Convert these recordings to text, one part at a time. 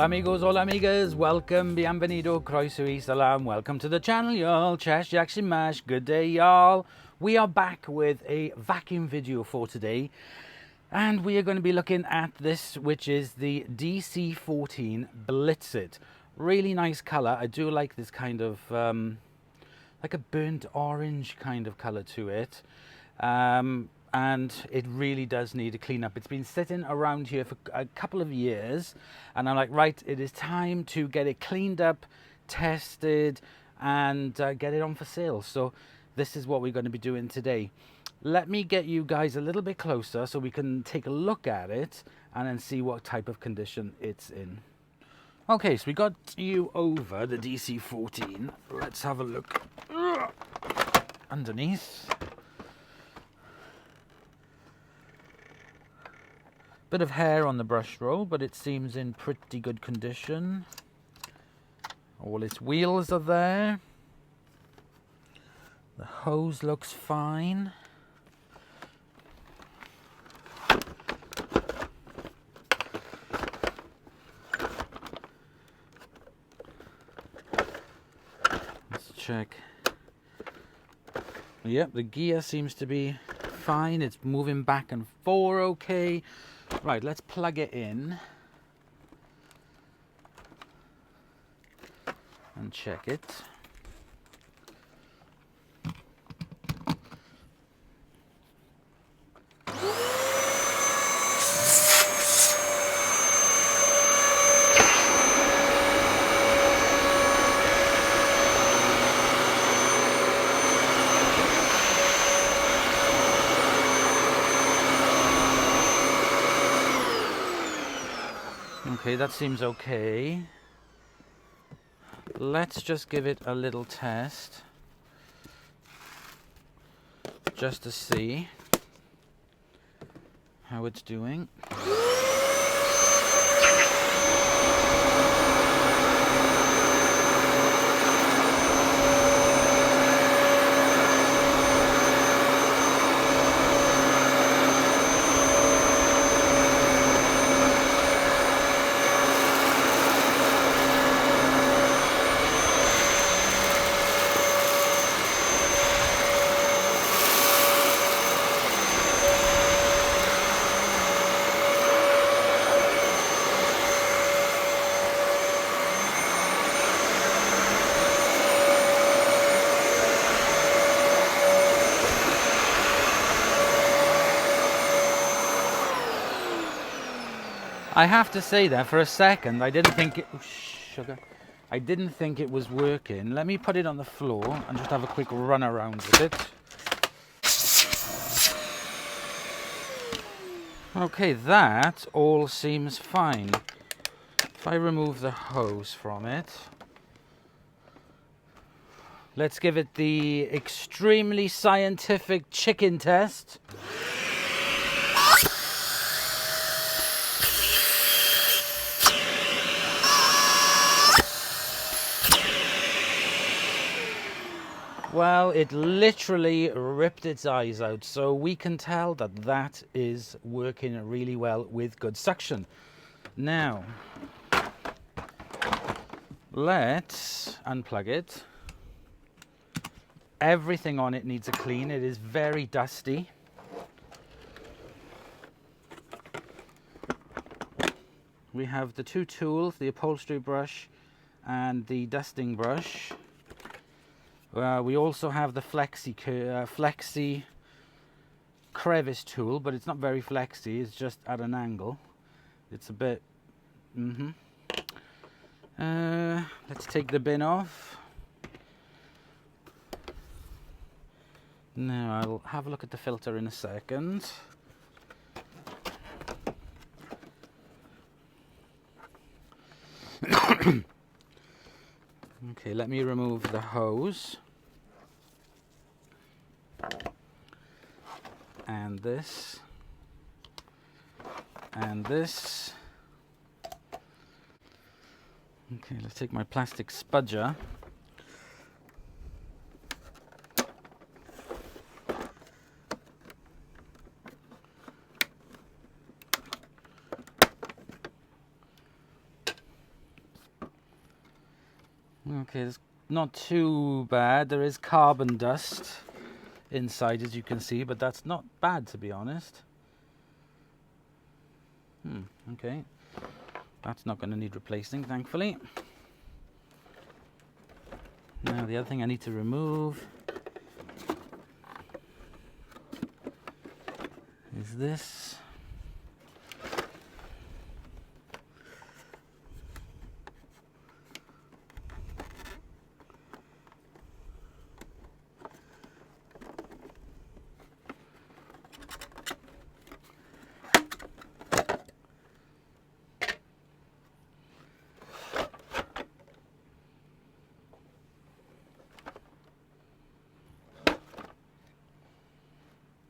Hola amigos, hola amigas, welcome, bienvenido, croeso y salam, welcome to the channel y'all, Chesh Jackson Mash, good day y'all. We are back with a vacuum video for today, and we are going to be looking at this, which is the DC14 Blitz. Really nice colour. I do like this kind of, like a burnt orange kind of colour to it. And it really does need a clean up. It's been sitting around here for a couple of years, and I'm like, right, it is time to get it cleaned up, tested, and get it on for sale. So this is what we're going to be doing today. Let me get you guys a little bit closer so we can take a look at it and then see what type of condition it's in. Okay, so we got you over the DC14. Let's have a look underneath. Bit of hair on the brush roll, but it seems in pretty good condition. All its wheels are there. The hose looks fine. Let's check. Yep, the gear seems to be fine. It's moving back and forth okay. Right, let's plug it in and check it. Okay, that seems okay. Let's just give it a little test, just to see how it's doing. I have to say that for a second I didn't think it I didn't think it was working. Let me put it on the floor and just have a quick run around with it. Okay, that all seems fine. If I remove the hose from it, let's give it the extremely scientific chicken test. Well, it literally ripped its eyes out, so we can tell that that is working really well with good suction. Now, let's unplug it. Everything on it needs a clean. It is very dusty. We have the two tools, the upholstery brush and the dusting brush. We also have the flexi crevice tool, but it's not very flexy, it's just at an angle. It's a bit... let's take the bin off. Now I'll have a look at the filter in a second. Okay, let me remove the hose. And this. And this. Okay, let's take my plastic spudger. Okay, it's not too bad. There is carbon dust inside, as you can see, but that's not bad, to be honest. Okay, that's not going to need replacing, thankfully. Now the other thing I need to remove is this.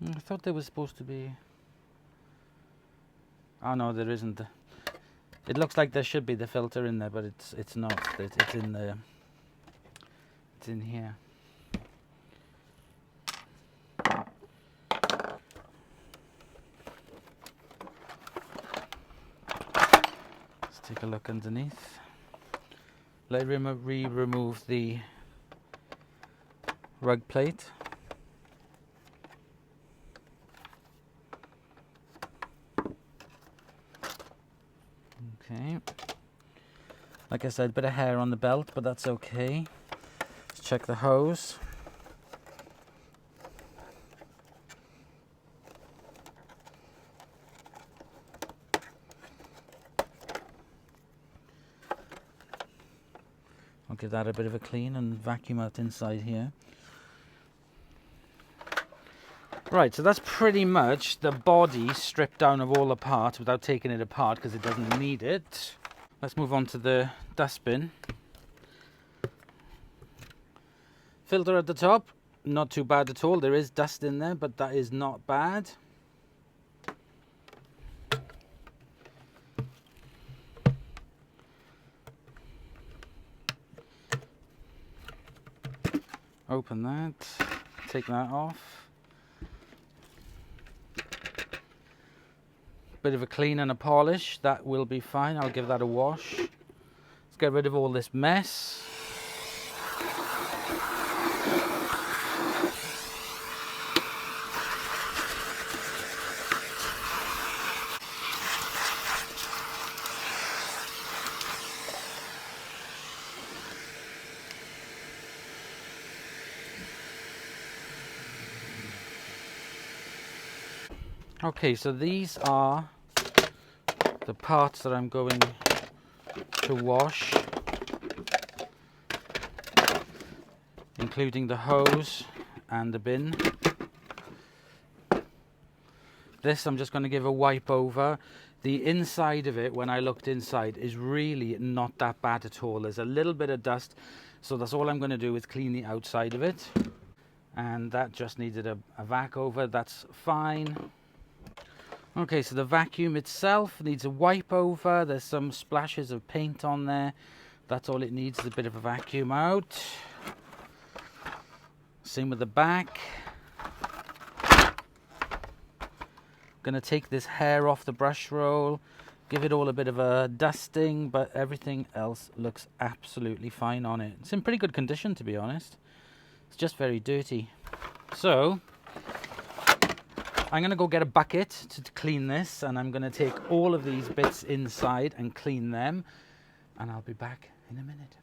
I thought there was supposed to be... Oh no, there isn't. It looks like there should be the filter in there, but it's not. It's in the... It's in here. Let's take a look underneath. Let me remove the rug plate. Okay, like I said, a bit of hair on the belt, but that's okay. Let's check the hose. I'll give that a bit of a clean and vacuum out inside here. Right, so that's pretty much the body stripped down of all the parts without taking it apart because it doesn't need it. Let's move on to the dustbin. Filter at the top, not too bad at all. There is dust in there, but that is not bad. Open that, take that off. Bit of a clean and a polish, that will be fine. I'll give that a wash. Let's get rid of all this mess. Okay, so these are the parts that I'm going to wash, including the hose and the bin. This I'm just going to give a wipe over. The inside of it, when I looked inside, is really not that bad at all. There's a little bit of dust, so that's all I'm going to do is clean the outside of it. And that just needed a vac over, that's fine. Okay, so the vacuum itself needs a wipe over. There's some splashes of paint on there. That's all it needs, is a bit of a vacuum out. Same with the back. Gonna take this hair off the brush roll, give it all a bit of a dusting, but everything else looks absolutely fine on it. It's in pretty good condition, to be honest. It's just very dirty. So I'm going to go get a bucket to clean this, and I'm going to take all of these bits inside and clean them, and I'll be back in a minute.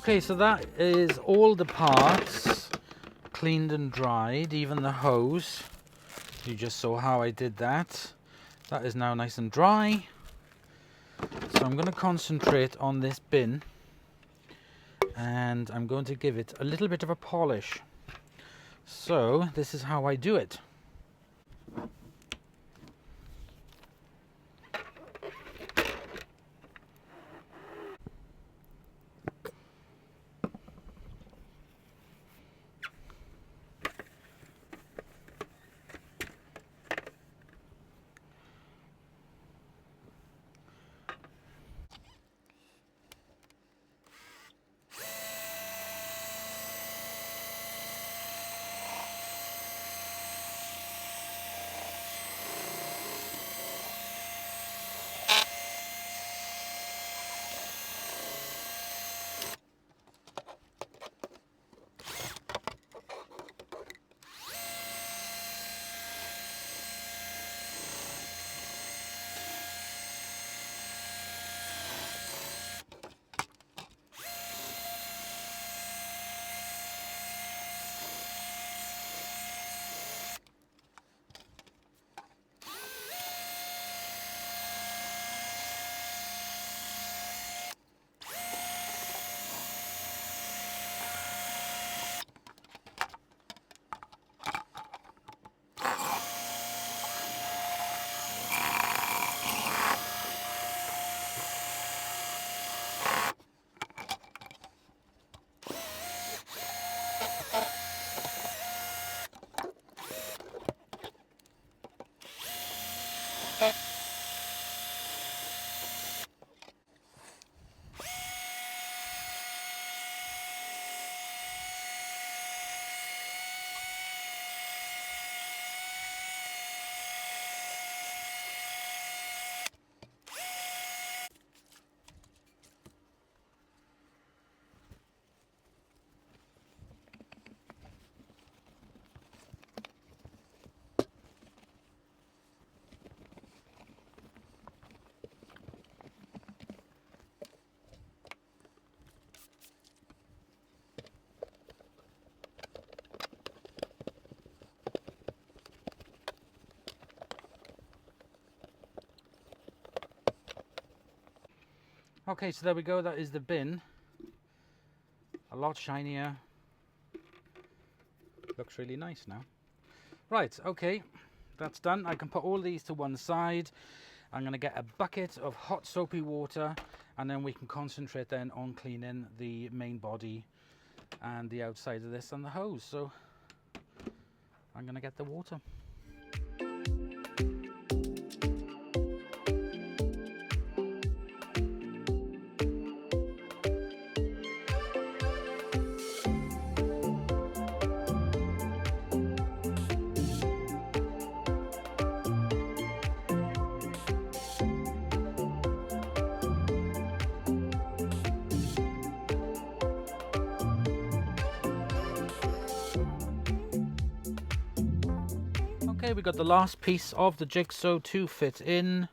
Okay, so that is all the parts cleaned and dried, even the hose. You just saw how I did that. That is now nice and dry. So I'm going to concentrate on this bin and I'm going to give it a little bit of a polish. So this is how I do it. Okay, so there we go, that is the bin. A lot shinier. Looks really nice now. Right, okay, that's done. I can put all these to one side. I'm going to get a bucket of hot soapy water and then we can concentrate then on cleaning the main body and the outside of this and the hose. So I'm going to get the water. Okay, we got the last piece of the jigsaw to fit in.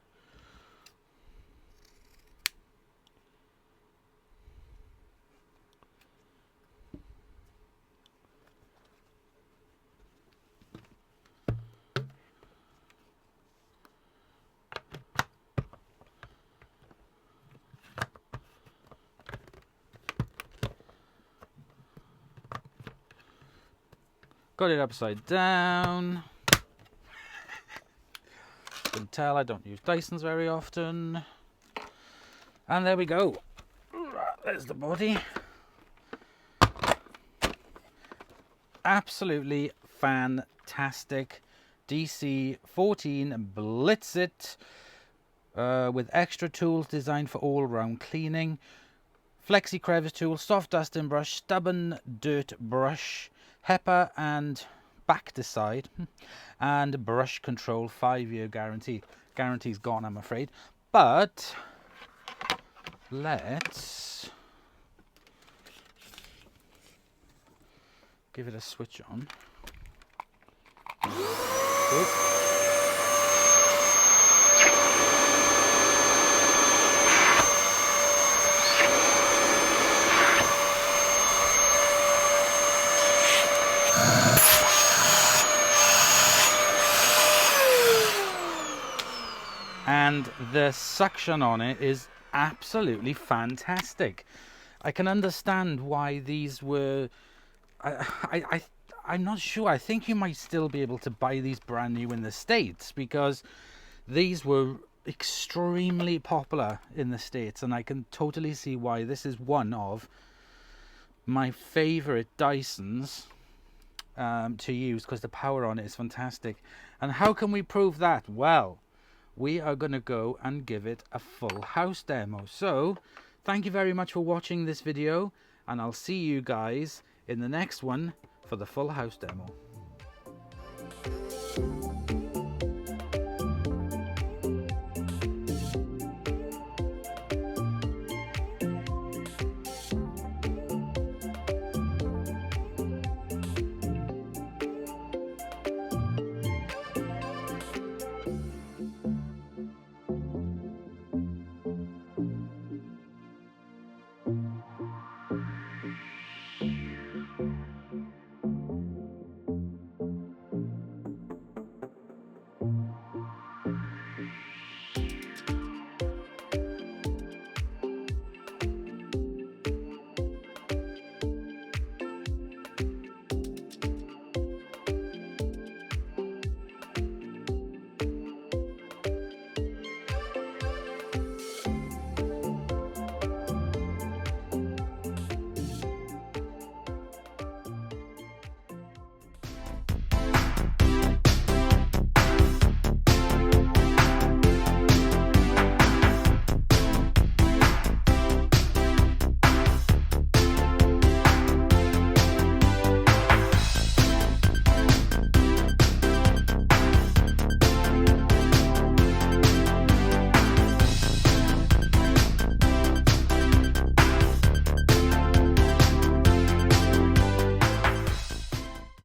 Got it upside down. You can tell I don't use Dysons very often. And there we go. There's the body. Absolutely fantastic DC14 Blitz it with extra tools designed for all-round cleaning. Flexi crevice tool, soft dusting brush, stubborn dirt brush, HEPA and bacticide, and brush control, 5-year guarantee. Guarantee's gone, I'm afraid. But let's give it a switch on. Oops. the suction on it is absolutely fantastic. I can understand why these were, I'm not sure, I think you might still be able to buy these brand new in the States, because these were extremely popular in the States, and I can totally see why. This is one of my favorite Dysons to use, because the power on it is fantastic. And how can we prove that? Well, we are going to go and give it a full house demo. So thank you very much for watching this video, and I'll see you guys in the next one for the full house demo.